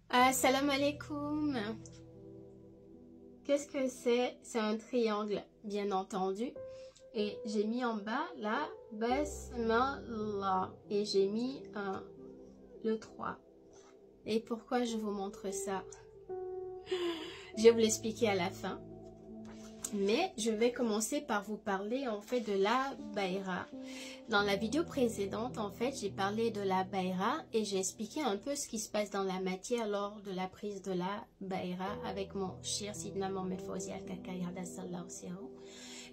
Assalamu alaikum. Qu'est-ce que c'est? C'est un triangle, bien entendu. Et j'ai mis en bas la Basmallah. Et j'ai mis le 3. Et pourquoi je vous montre ça? Je vais vous l'expliquer à la fin. Mais je vais commencer par vous parler en fait de la Baïra. Dans la vidéo précédente, en fait, j'ai parlé de la Baïra et j'ai expliqué un peu ce qui se passe dans la matière lors de la prise de la Baïra avec mon cher Sidna Mohamed Fawzi Al-Kakai Hadassallahu Sirou.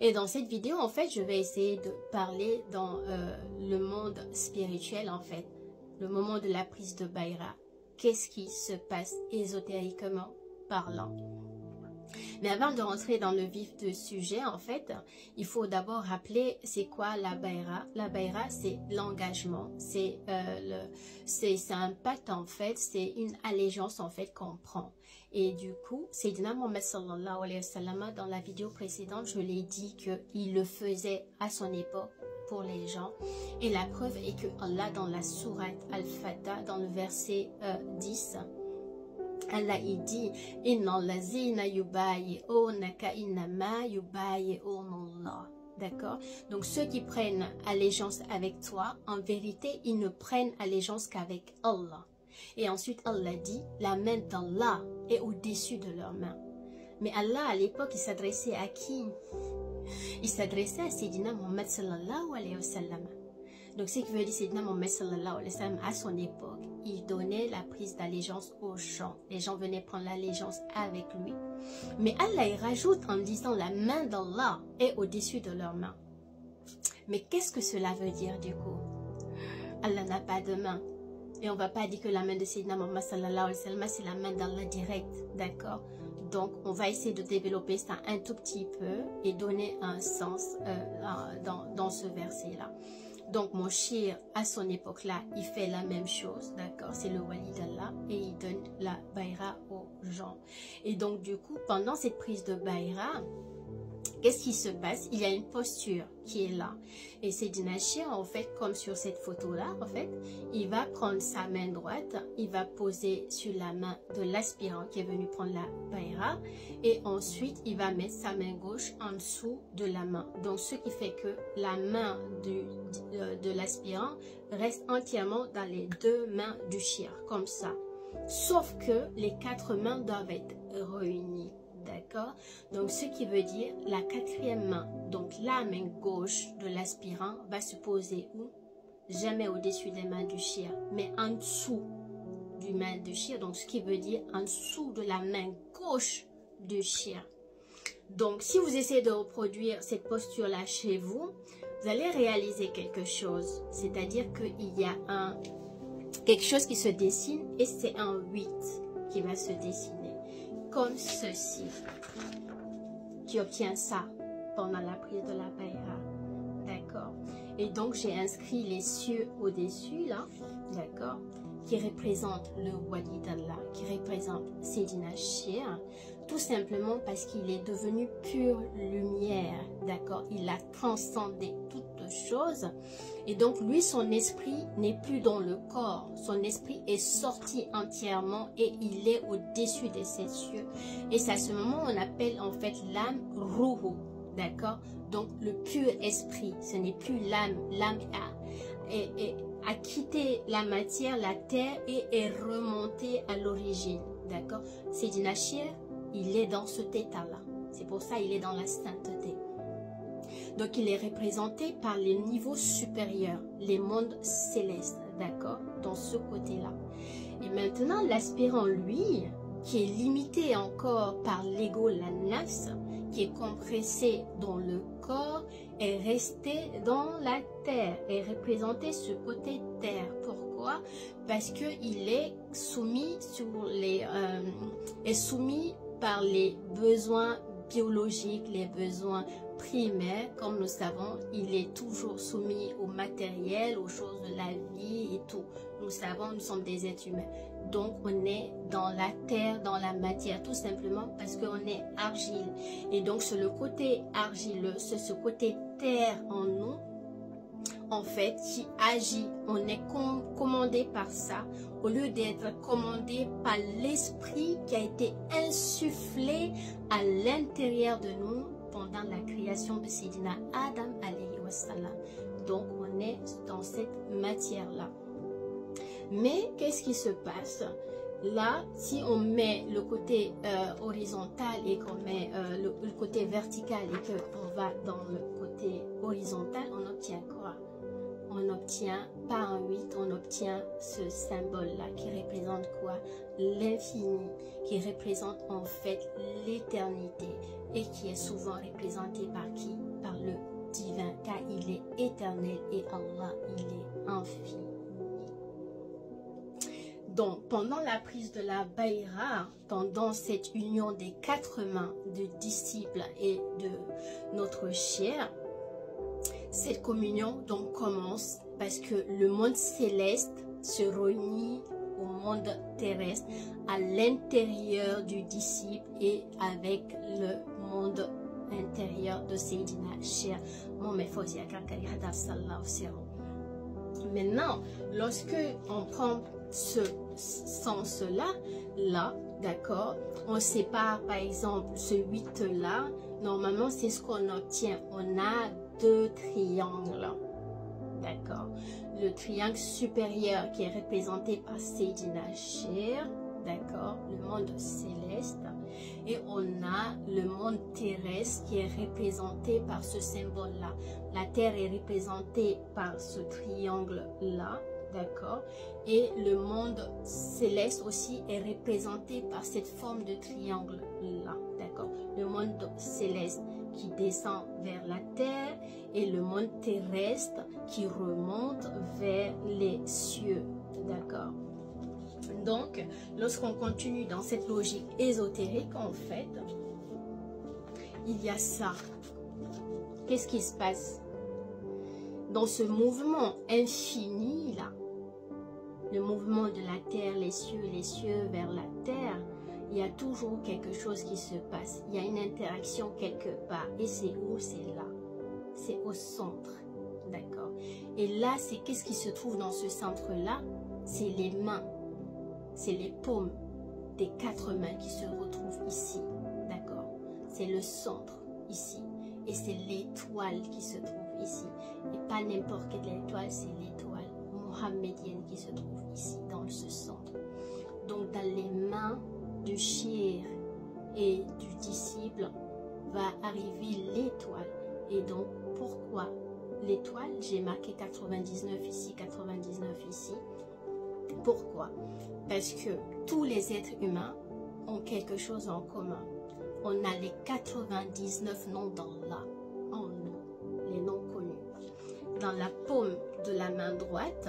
Et dans cette vidéo, en fait, je vais essayer de parler dans le monde spirituel, en fait, le moment de la prise de Baïra. Qu'est-ce qui se passe ésotériquement parlant? Mais avant de rentrer dans le vif du sujet, en fait, il faut d'abord rappeler c'est quoi la Baïra. La Baïra, c'est l'engagement, c'est un pacte en fait, c'est une allégeance en fait qu'on prend. Et du coup, Sayyidina Mohamed sallallahu alayhi wa sallam, dans la vidéo précédente, je l'ai dit qu'il le faisait à son époque pour les gens. Et la preuve est que Allah, dans la sourate Al-Fatah, dans le verset 10, Allah il dit Inna lazina yubayi'unaka innama yubayi'unallah. D'accord? Donc ceux qui prennent allégeance avec toi, en vérité, ils ne prennent allégeance qu'avec Allah. Et ensuite Allah dit la main d'Allah est au-dessus de leurs mains. Mais Allah à l'époque il s'adressait à qui? Il s'adressait à Sayyidina Muhammad sallallahu alayhi wa sallam. Donc ce qui veut dire Sayyidina Muhammad sallallahu alayhi wa sallam à son époque, il donnait la prise d'allégeance aux gens. Les gens venaient prendre l'allégeance avec lui. Mais Allah il rajoute en disant la main d'Allah est au-dessus de leurs mains. Mais qu'est-ce que cela veut dire du coup? Allah n'a pas de main. Et on ne va pas dire que la main de Sayyidina Muhammad sallallahu alayhi wa sallam c'est la main d'Allah direct. D'accord? Donc on va essayer de développer ça un tout petit peu et donner un sens dans ce verset-là. Donc mon shir à son époque-là, il fait la même chose, d'accord? C'est le wali d'Allah et il donne la Baïra aux gens. Et donc du coup, pendant cette prise de Baïra, qu'est-ce qui se passe? Il y a une posture qui est là. Et Sayyidina Shir, en fait, comme sur cette photo-là, en fait, il va prendre sa main droite, il va poser sur la main de l'aspirant qui est venu prendre la Baïra. Et ensuite, il va mettre sa main gauche en dessous de la main. Donc, ce qui fait que la main de l'aspirant reste entièrement dans les deux mains du Shir, comme ça. Sauf que les quatre mains doivent être réunies. D'accord? Donc, ce qui veut dire la quatrième main, donc la main gauche de l'aspirant va se poser où? Jamais au-dessus des mains du Shir, mais en dessous du main du Shir. Donc, ce qui veut dire en dessous de la main gauche du Shir. Donc, si vous essayez de reproduire cette posture-là chez vous, vous allez réaliser quelque chose. C'est-à-dire qu'il y a quelque chose qui se dessine et c'est un 8 qui va se dessiner. Comme ceci. Tu obtiens ça pendant la prise de la Baïra. D'accord? Et donc, j'ai inscrit les cieux au-dessus, là. D'accord? Qui représente le wali d'Allah, qui représente Sayyidina Shir. Tout simplement parce qu'il est devenu pure lumière. D'accord? Il a transcendé toutes choses. Et donc, lui, son esprit n'est plus dans le corps. Son esprit est sorti entièrement et il est au-dessus de ses cieux. Et c'est à ce moment on appelle en fait l'âme Ruhu. D'accord? Donc, le pur esprit. Ce n'est plus l'âme. L'âme a quitté la matière, la terre et est remonté à l'origine. D'accord? Sayyidina Shir, il est dans cet état-là. C'est pour ça qu'il est dans la sainteté. Donc, il est représenté par les niveaux supérieurs, les mondes célestes, d'accord, dans ce côté-là. Et maintenant, l'aspirant, lui, qui est limité encore par l'ego, la nafs, qui est compressé dans le corps, est resté dans la terre, est représenté ce côté terre. Pourquoi? Parce qu'il est soumis par les besoins biologiques, les besoins primaire, comme nous savons, il est toujours soumis au matériel, aux choses de la vie et tout. Nous savons, nous sommes des êtres humains. Donc, on est dans la terre, dans la matière, tout simplement parce qu'on est argile. Et donc, c'est le côté argileux, c'est ce côté terre en nous. en fait qui agit. On est commandé par ça au lieu d'être commandé par l'esprit qui a été insufflé à l'intérieur de nous pendant la création de Sayyidina Adam alayhi wa sallam. Donc on est dans cette matière-là. Mais qu'est-ce qui se passe? Là, si on met le côté horizontal et qu'on met le côté vertical et qu'on va dans le côté horizontal, on obtient quoi? On obtient, pas un 8, on obtient ce symbole-là qui représente quoi? L'infini, qui représente en fait l'éternité et qui est souvent représenté par qui? Par le divin, car il est éternel et Allah, il est infini. Donc, pendant la prise de la Bayra, pendant cette union des 4 mains de disciples et de notre chair, cette communion donc commence parce que le monde céleste se réunit au monde terrestre à l'intérieur du disciple et avec le monde intérieur de Sayyidina Cher. Maintenant, lorsque on prend ce sens-là, là, d'accord, on sépare par exemple ce 8-là, normalement c'est ce qu'on obtient. On a 2 triangles, d'accord. Le triangle supérieur qui est représenté par Sayyidina Cher, d'accord, le monde céleste, et on a le monde terrestre qui est représenté par ce symbole-là. La terre est représentée par ce triangle-là, d'accord, et le monde céleste aussi est représenté par cette forme de triangle-là, d'accord. Le monde céleste qui descend vers la terre et le monde terrestre qui remonte vers les cieux, d'accord. Donc, lorsqu'on continue dans cette logique ésotérique, en fait, il y a ça. Qu'est-ce qui se passe? Dans ce mouvement infini, là, le mouvement de la terre, les cieux vers la terre, il y a toujours quelque chose qui se passe. Il y a une interaction quelque part. Et c'est où? C'est là. C'est au centre. D'accord? Et là, c'est qu'est-ce qui se trouve dans ce centre-là? C'est les mains. C'est les paumes des 4 mains qui se retrouvent ici. D'accord? C'est le centre ici. Et c'est l'étoile qui se trouve ici. Et pas n'importe quelle étoile, c'est l'étoile mohammedienne qui se trouve ici, dans ce centre. Donc, dans les mains du shir et du disciple va arriver l'étoile. Et donc, pourquoi l'étoile? J'ai marqué 99 ici, 99 ici. Pourquoi? Parce que tous les êtres humains ont quelque chose en commun. On a les 99 noms d'Allah en nous, les noms connus. Dans la paume de la main droite,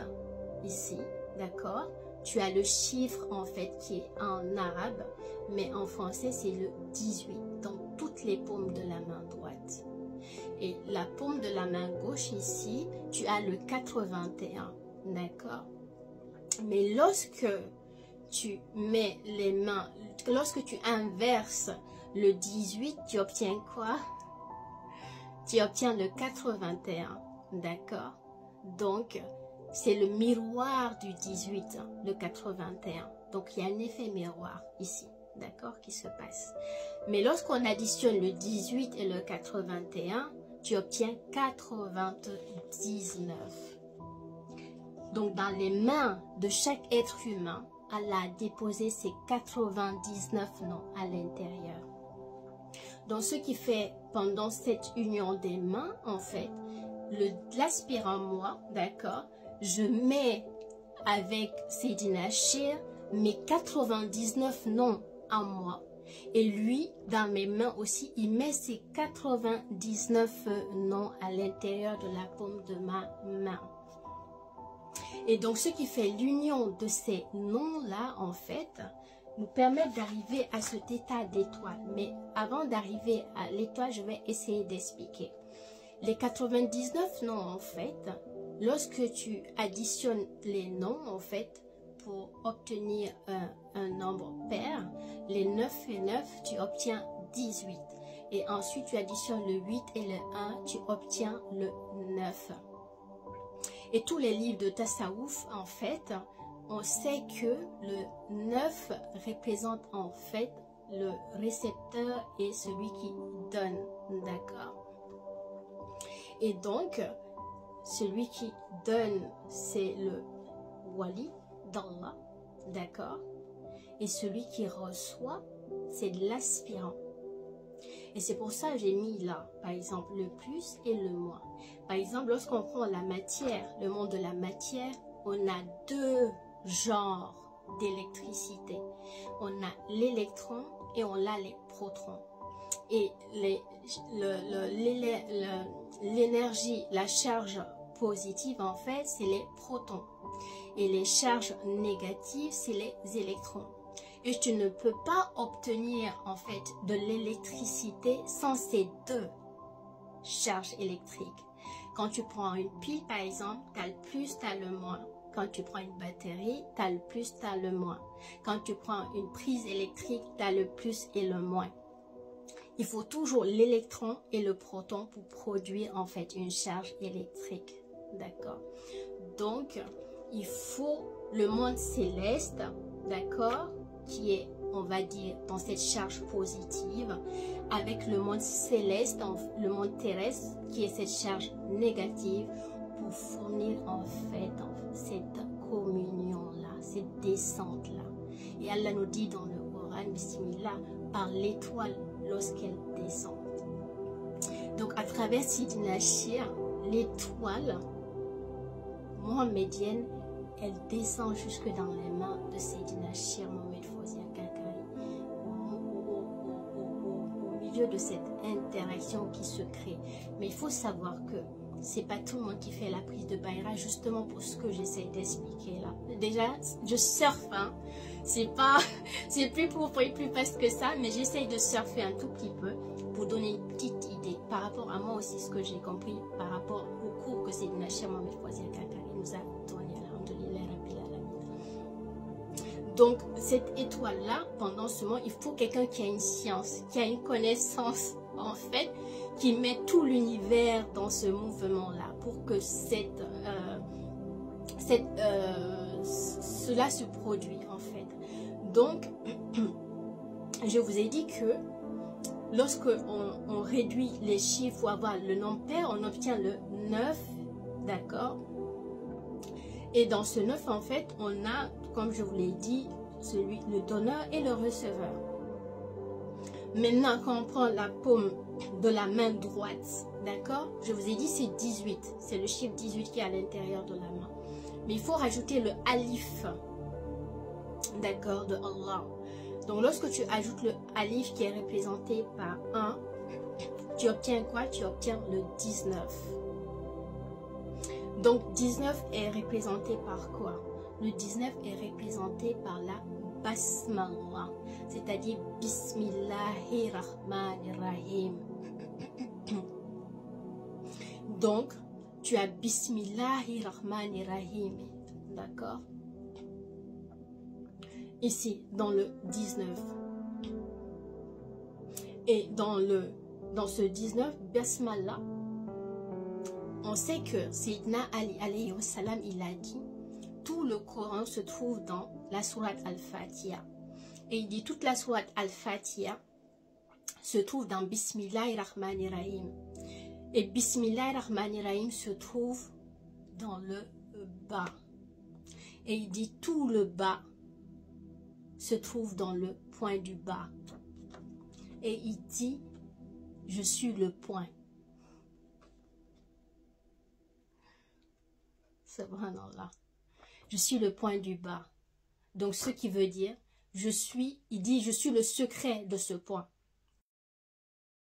ici, d'accord, tu as le chiffre en fait qui est en arabe, mais en français c'est le 18, dans toutes les paumes de la main droite. Et la paume de la main gauche ici, tu as le 81, d'accord. Mais lorsque tu mets les mains, lorsque tu inverses le 18, tu obtiens quoi? Tu obtiens le 81, d'accord. Donc, c'est le miroir du 18, le 81. Donc, il y a un effet miroir ici, d'accord, qui se passe. Mais lorsqu'on additionne le 18 et le 81, tu obtiens 99. Donc, dans les mains de chaque être humain, Allah a déposé ses 99 noms à l'intérieur. Donc, ce qui fait, pendant cette union des mains, en fait, l'aspirant moi, d'accord, je mets avec Sayyidina Cher mes 99 noms en moi. Et lui, dans mes mains aussi, il met ses 99 noms à l'intérieur de la paume de ma main. Et donc, ce qui fait l'union de ces noms-là, en fait, nous permet d'arriver à cet état d'étoile. Mais avant d'arriver à l'étoile, je vais essayer d'expliquer. Les 99 noms, en fait, lorsque tu additionnes les noms, en fait, pour obtenir un nombre pair, les 9 et 9, tu obtiens 18. Et ensuite, tu additionnes le 8 et le 1, tu obtiens le 9. Et tous les livres de Tasawwuf, en fait, on sait que le 9 représente en fait le récepteur et celui qui donne, d'accord? Et donc, celui qui donne, c'est le wali d'Allah, d'accord? Et celui qui reçoit, c'est l'aspirant. Et c'est pour ça que j'ai mis là, par exemple, le plus et le moins. Par exemple, lorsqu'on prend la matière, le monde de la matière, on a deux genres d'électricité. On a l'électron et on a les protons. Et l'énergie, la charge positive, en fait, c'est les protons. Et les charges négatives, c'est les électrons. Et tu ne peux pas obtenir en fait de l'électricité sans ces deux charges électriques. Quand tu prends une pile par exemple, tu as le plus, tu as le moins. Quand tu prends une batterie, tu as le plus, tu as le moins. Quand tu prends une prise électrique, tu as le plus et le moins. Il faut toujours l'électron et le proton pour produire en fait une charge électrique. D'accord? Donc, il faut le monde céleste, d'accord, qui est, on va dire, dans cette charge positive, avec le monde céleste, le monde terrestre, qui est cette charge négative, pour fournir en fait cette communion-là, cette descente-là. Et Allah nous dit dans le Coran, Bismillah, par l'étoile lorsqu'elle descend. Donc à travers Sidina Shir, l'étoile mohammedienne, elle descend jusque dans les mains de Sidina Shir Mohamed Fawzia Kakari, au milieu de cette interaction qui se crée. Mais il faut savoir que c'est pas tout le monde qui fait la prise de Bayra, justement pour ce que j'essaie d'expliquer là. Déjà, je surfe, hein. C'est plus pour et plus vaste que ça, mais j'essaie de surfer un tout petit peu pour donner une petite idée par rapport à moi aussi, ce que j'ai compris par rapport au cours que Sidina Shir Mohamed Fawzia Kakari nous a donné. Donc, cette étoile-là, pendant ce moment, il faut quelqu'un qui a une science, qui a une connaissance, en fait, qui met tout l'univers dans ce mouvement-là pour que cela se produit, en fait. Donc, je vous ai dit que lorsque on réduit les chiffres pour avoir le nombre pair, on obtient le 9, d'accord? Et dans ce 9, en fait, on a, comme je vous l'ai dit, le donneur et le receveur. Maintenant, quand on prend la paume de la main droite, d'accord? Je vous ai dit, c'est 18. C'est le chiffre 18 qui est à l'intérieur de la main. Mais il faut rajouter le alif, d'accord, de Allah. Donc, lorsque tu ajoutes le alif qui est représenté par 1, tu obtiens quoi? Tu obtiens le 19. Donc 19 est représenté par quoi? Le 19 est représenté par la basmala, c'est-à-dire Bismillahirrahmanirrahim. Donc tu as Bismillahirrahmanirrahim, d'accord? Ici dans le 19. Et dans ce 19, basmala, on sait que Sayyidina Ali alayhi wa salam, il a dit, tout le Coran se trouve dans la sourate Al-Fatiha. Et il dit, toute la sourate Al-Fatiha se trouve dans Bismillahirrahmanirrahim. Et Bismillahirrahmanirrahim se trouve dans le bas. Et il dit, tout le bas se trouve dans le point du bas. Et il dit, je suis le point. Subhanallah. Je suis le point du bas. Donc, ce qui veut dire, il dit, je suis le secret de ce point.